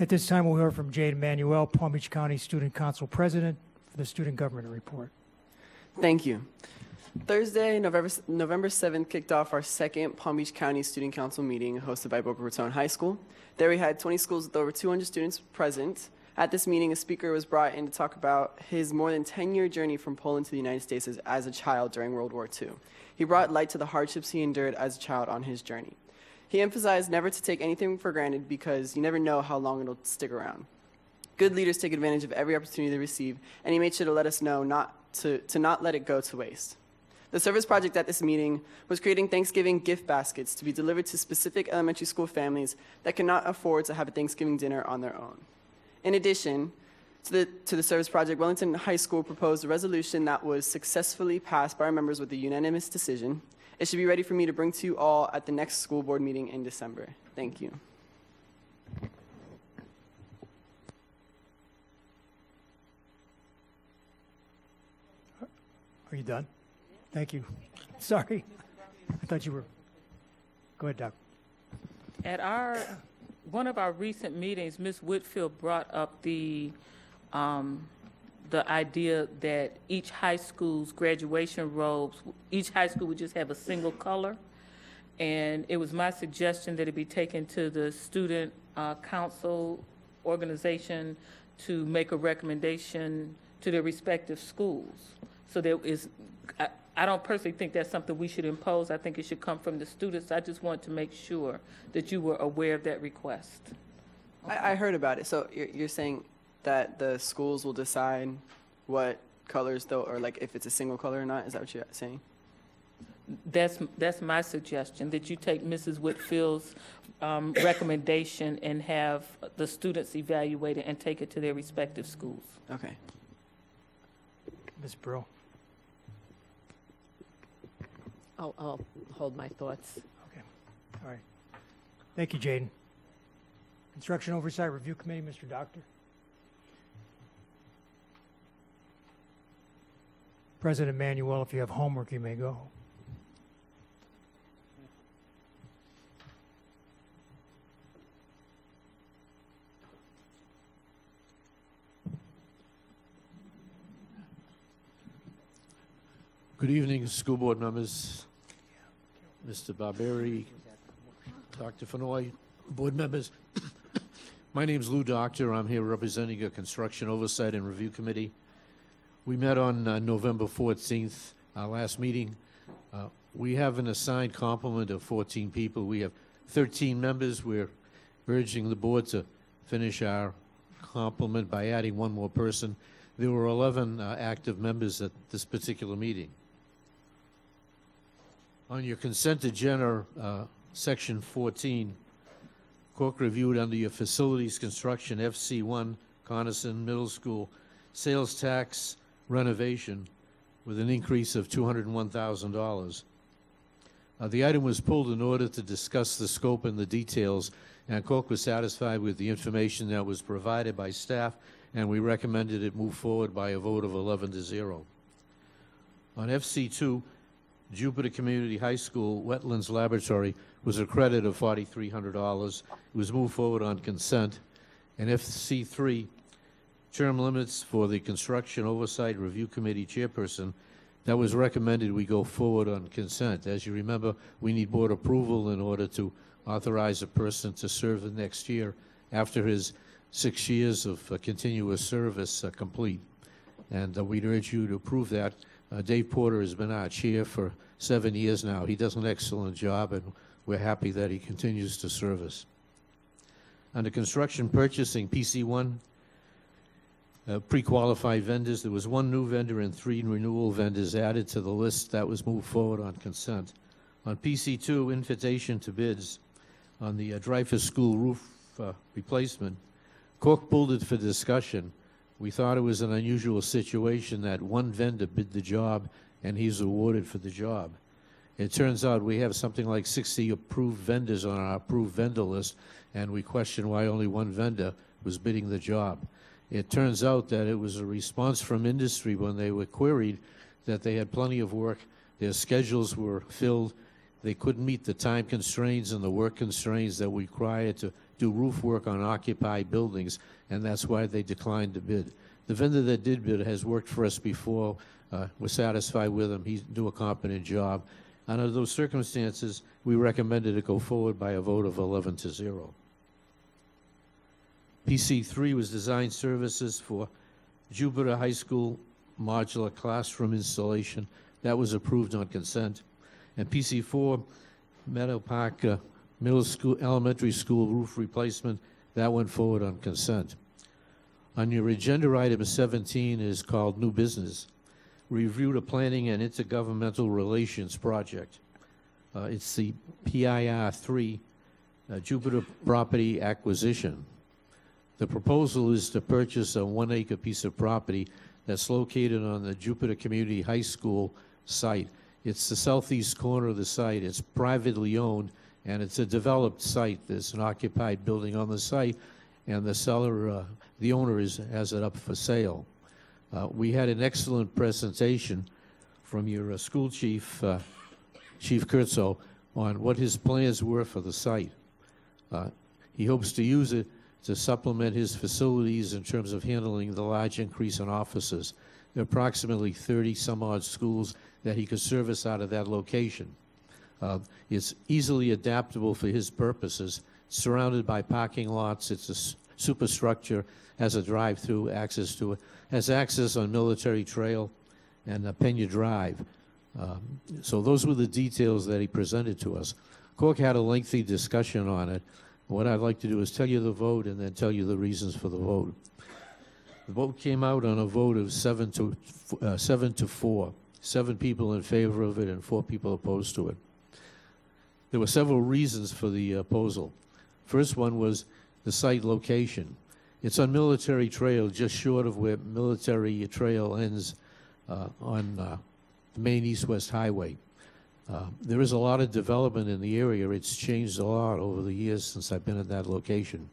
At this time, we'll hear from Jade Manuel, Palm Beach County Student Council President, for the Student Government Report. Thank you. Thursday, November 7th, kicked off our second Palm Beach County Student Council meeting hosted by Boca Raton High School. There we had 20 schools with over 200 students present. At this meeting, a speaker was brought in to talk about his more than 10-year journey from Poland to the United States as a child during World War II. He brought light to the hardships he endured as a child on his journey. He emphasized never to take anything for granted because you never know how long it'll stick around. Good leaders take advantage of every opportunity they receive, and he made sure to let us know not to not let it go to waste. The service project at this meeting was creating Thanksgiving gift baskets to be delivered to specific elementary school families that cannot afford to have a Thanksgiving dinner on their own. In addition to the service project, Wellington High School proposed a resolution that was successfully passed by our members with a unanimous decision. It should be ready for me to bring to you all at the next school board meeting in December. Thank you. Are you done? Thank you. Sorry. I thought you were. Go ahead, Doc. At one of our recent meetings, Ms. Whitfield brought up the idea that each high school's graduation robes, each high school would just have a single color. And it was my suggestion that it be taken to the student council organization to make a recommendation to their respective schools. So there is, I don't personally think that's something we should impose. I think it should come from the students. I just want to make sure that you were aware of that request. I heard about it. So you're saying that the schools will decide what colors, though, or like if it's a single color or not? Is that what you're saying? That's my suggestion, that you take Mrs. Whitfield's recommendation and have the students evaluate it and take it to their respective schools. Okay. Ms. Brill. I'll hold my thoughts. Okay. All right. Thank you, Jaden. Construction Oversight Review Committee, Mr. Doctor. President Manuel, if you have homework, you may go. Good evening, school board members, Mr. Barberi, Dr. Fenoy, board members. My name is Lou Doctor. I'm here representing a Construction Oversight and Review Committee. We met on November 14th, our last meeting. We have an assigned complement of 14 people. We have 13 members. We're urging the board to finish our complement by adding one more person. There were 11 active members at this particular meeting. On your consent agenda, section 14, Cork reviewed under your facilities construction FC1, Coniston Middle School, sales tax renovation with an increase of $201,000. The item was pulled in order to discuss the scope and the details, and Cork was satisfied with the information that was provided by staff, and we recommended it move forward by a vote of 11-0. On FC2, Jupiter Community High School Wetlands Laboratory was a credit of $4,300. It was moved forward on consent. And FC3, term limits for the Construction Oversight Review Committee chairperson, that was recommended we go forward on consent. As you remember, we need board approval in order to authorize a person to serve the next year after his 6 years of continuous service complete. And we'd urge you to approve that. Dave Porter has been our chair for 7 years now. He does an excellent job, and we're happy that he continues to serve us. Under construction purchasing, PC1, pre-qualified vendors, there was one new vendor and 3 renewal vendors added to the list. That was moved forward on consent. On PC2, invitation to bids on the Dreyfus School roof replacement, Cork pulled it for discussion. We thought it was an unusual situation that one vendor bid the job and he's awarded for the job. It turns out we have something like 60 approved vendors on our approved vendor list, and we question why only one vendor was bidding the job. It turns out that it was a response from industry when they were queried that they had plenty of work, their schedules were filled, they couldn't meet the time constraints and the work constraints that we require to do roof work on occupied buildings, and that's why they declined to bid. The vendor that did bid has worked for us before. We're satisfied with him. He do a competent job. Under those circumstances, we recommended it go forward by a vote of 11-0. PC3 was design services for Jupiter High School modular classroom installation. That was approved on consent. And PC4, Meadow Park Middle School, Elementary School roof replacement, that went forward on consent. On your agenda item 17 is called New Business. Review the Planning and Intergovernmental Relations Project. It's the PIR3 Jupiter Property Acquisition. The proposal is to purchase a 1-acre piece of property that's located on the Jupiter Community High School site. It's the southeast corner of the site. It's privately owned, and it's a developed site. There's an occupied building on the site, and the seller, the owner, has it up for sale. We had an excellent presentation from your school chief, Chief Kurtzow, on what his plans were for the site. He hopes to use it to supplement his facilities in terms of handling the large increase in offices. There are approximately 30-some-odd schools that he could service out of that location. It's easily adaptable for his purposes. Surrounded by parking lots, it's a superstructure, has a drive-through access to it, has access on Military Trail and Pena Drive. So those were the details that he presented to us. Cork had a lengthy discussion on it. What I'd like to do is tell you the vote and then tell you the reasons for the vote. The vote came out on a vote of 7-4. 7 people in favor of it and 4 people opposed to it. There were several reasons for the opposal. First one was the site location. It's on Military Trail, just short of where Military Trail ends on the main east-west highway. There is a lot of development in the area. It's changed a lot over the years since I've been at that location.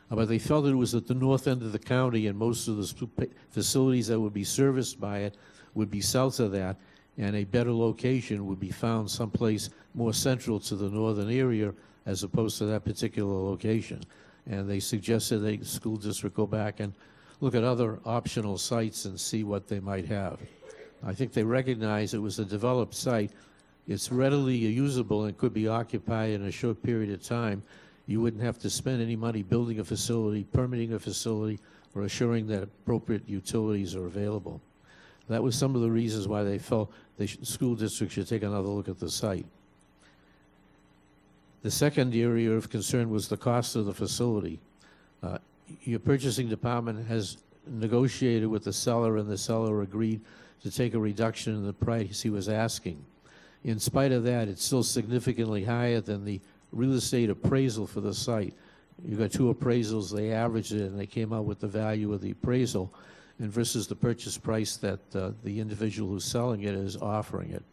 But they felt it was at the north end of the county, and most of the facilities that would be serviced by it would be south of that, and a better location would be found someplace more central to the northern area as opposed to that particular location. And they suggested the school district go back and look at other optional sites and see what they might have. I think they recognized it was a developed site. It's readily usable and could be occupied in a short period of time. You wouldn't have to spend any money building a facility, permitting a facility, or assuring that appropriate utilities are available. That was some of the reasons why they felt the school district should take another look at the site. The second area of concern was the cost of the facility. Your purchasing department has negotiated with the seller, and the seller agreed to take a reduction in the price he was asking. In spite of that, it's still significantly higher than the real estate appraisal for the site. You got 2 appraisals, they averaged it, and they came out with the value of the appraisal and versus the purchase price that the individual who's selling it is offering it.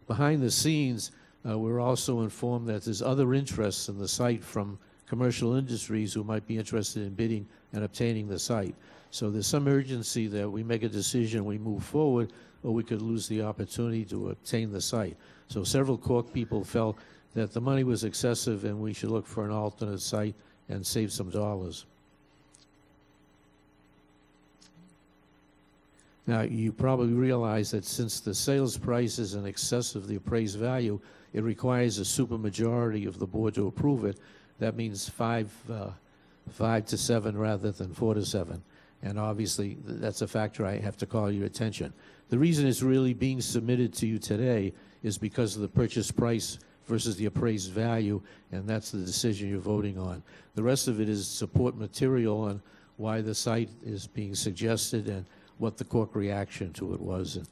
Behind the scenes, we're also informed that there's other interests in the site from commercial industries who might be interested in bidding and obtaining the site. So there's some urgency that we make a decision, we move forward, or we could lose the opportunity to obtain the site. So several Cork people felt that the money was excessive and we should look for an alternate site and save some dollars. Now, you probably realize that since the sales price is in excess of the appraised value, it requires a supermajority of the board to approve it. That means 5 to 7 rather than 4 to 7. And obviously, that's a factor I have to call your attention. The reason it's really being submitted to you today is because of the purchase price versus the appraised value, and that's the decision you're voting on. The rest of it is support material on why the site is being suggested and what the Cork reaction to it was. And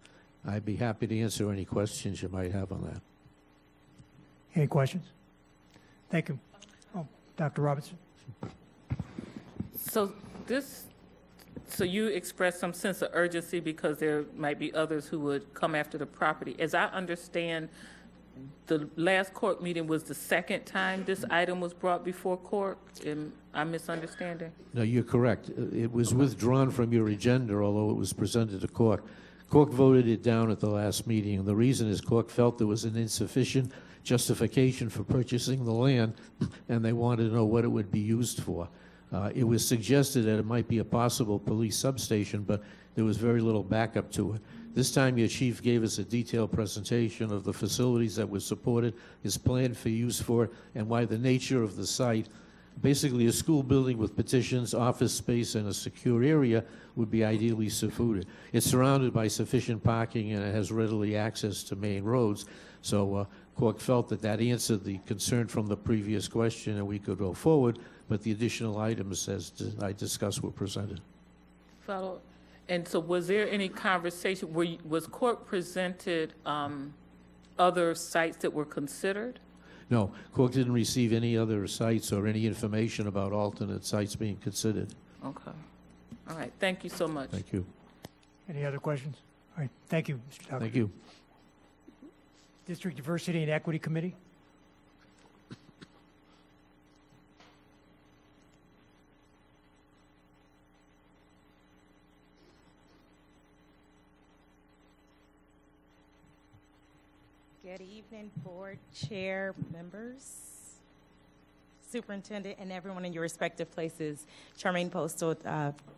I'd be happy to answer any questions you might have on that. Any questions? Thank you. Oh, Dr. Robinson. So you expressed some sense of urgency because there might be others who would come after the property. As I understand, the last court meeting was the second time this item was brought before court. Am I misunderstanding? No, you're correct. It was withdrawn from your agenda, although it was presented to Cork. Cork voted it down at the last meeting, and the reason is Cork felt there was an insufficient justification for purchasing the land, and they wanted to know what it would be used for. It was suggested that it might be a possible police substation, but there was very little backup to it. This time, your chief gave us a detailed presentation of the facilities that were supported, his plan for use for it, and why the nature of the site, basically a school building with petitions, office space, and a secure area, would be ideally suited. It's surrounded by sufficient parking, and it has readily access to main roads. So Cork felt that that answered the concern from the previous question, and we could go forward, but the additional items, as I discussed, were presented. Follow. And so was there any conversation, was Cork presented other sites that were considered? No, Cork didn't receive any other sites or any information about alternate sites being considered. Okay. All right, thank you so much. Thank you. Any other questions? All right, thank you, Mr. Tucker. Thank you. District Diversity and Equity Committee? Good evening, board, chair, members, superintendent, and everyone in your respective places. Charmaine Postal,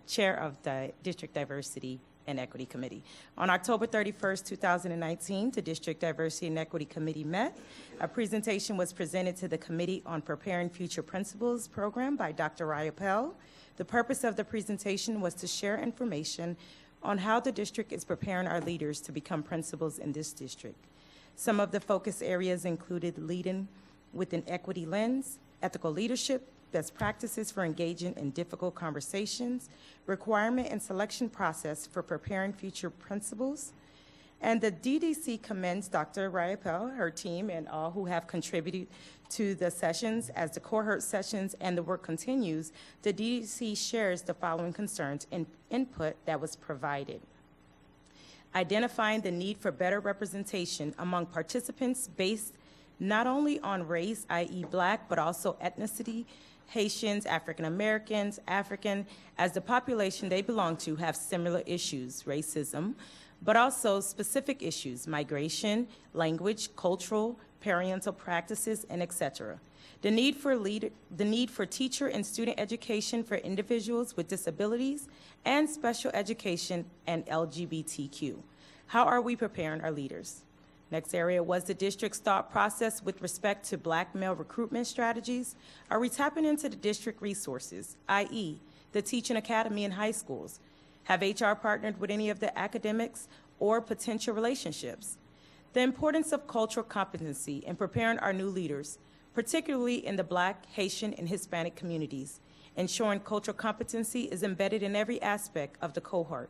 chair of the District Diversity and Equity Committee. On October 31st, 2019, the District Diversity and Equity Committee met. A presentation was presented to the Committee on Preparing Future Principals program by Dr. Raya Pell. The purpose of the presentation was to share information on how the district is preparing our leaders to become principals in this district. Some of the focus areas included leading with an equity lens, ethical leadership, best practices for engaging in difficult conversations, requirement and selection process for preparing future principals. And the DDC commends Dr. Raya Pell, her team, and all who have contributed to the sessions. As the cohort sessions and the work continues, the DDC shares the following concerns and input that was provided. Identifying the need for better representation among participants based not only on race, i.e. Black, but also ethnicity, Haitians, African Americans, African, as the population they belong to have similar issues, racism, but also specific issues, migration, language, cultural, parental practices, and etc. The need for teacher and student education for individuals with disabilities and special education and LGBTQ. How are we preparing our leaders? Next area was the district's thought process with respect to Black male recruitment strategies. Are we tapping into the district resources, i.e. the teaching academy in high schools? Have HR partnered with any of the academics or potential relationships? The importance of cultural competency in preparing our new leaders, particularly in the Black, Haitian, and Hispanic communities, ensuring cultural competency is embedded in every aspect of the cohort.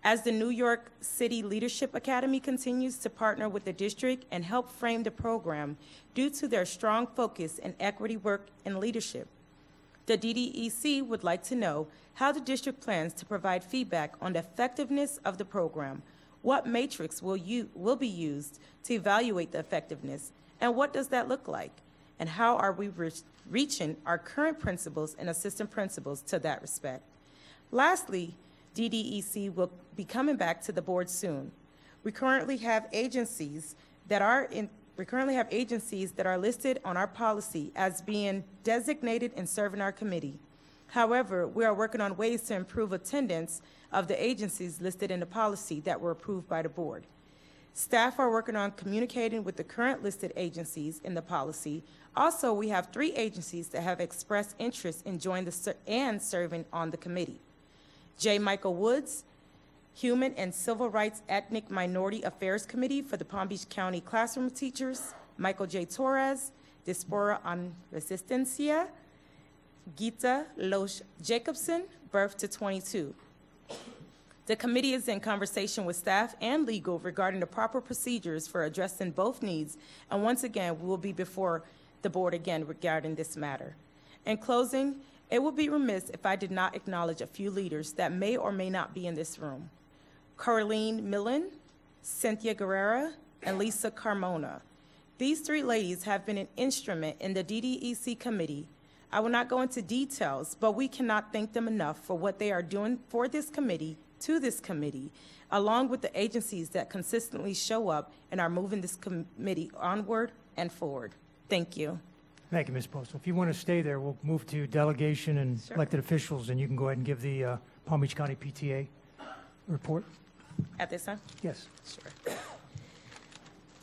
As the New York City Leadership Academy continues to partner with the district and help frame the program due to their strong focus in equity work and leadership, the DDEC would like to know how the district plans to provide feedback on the effectiveness of the program, what matrix will be used to evaluate the effectiveness, and what does that look like? And how are we reaching our current principals and assistant principals to that respect? Lastly, DDEC will be coming back to the board soon. We currently have agencies that are listed on our policy as being designated and serving our committee. However, we are working on ways to improve attendance of the agencies listed in the policy that were approved by the board. Staff are working on communicating with the current listed agencies in the policy. Also, we have 3 agencies that have expressed interest in joining and serving on the committee. J. Michael Woods, Human and Civil Rights Ethnic Minority Affairs Committee for the Palm Beach County Classroom Teachers, Michael J. Torres, Diaspora en Resistencia, Gita Loesch Jacobson, Birth to 22. The committee is in conversation with staff and legal regarding the proper procedures for addressing both needs, and once again, we will be before the board again regarding this matter. In closing, it would be remiss if I did not acknowledge a few leaders that may or may not be in this room. Carlene Millen, Cynthia Guerrera, and Lisa Carmona. These 3 ladies have been an instrument in the DDEC committee. I will not go into details, but we cannot thank them enough for what they are doing for this committee, to this committee, along with the agencies that consistently show up and are moving this committee onward and forward. Thank you. Thank you, Ms. Postal. If you want to stay there, we'll move to delegation and Sure. elected officials, and you can go ahead and give the Palm Beach County PTA report. At this time? Yes. Sure.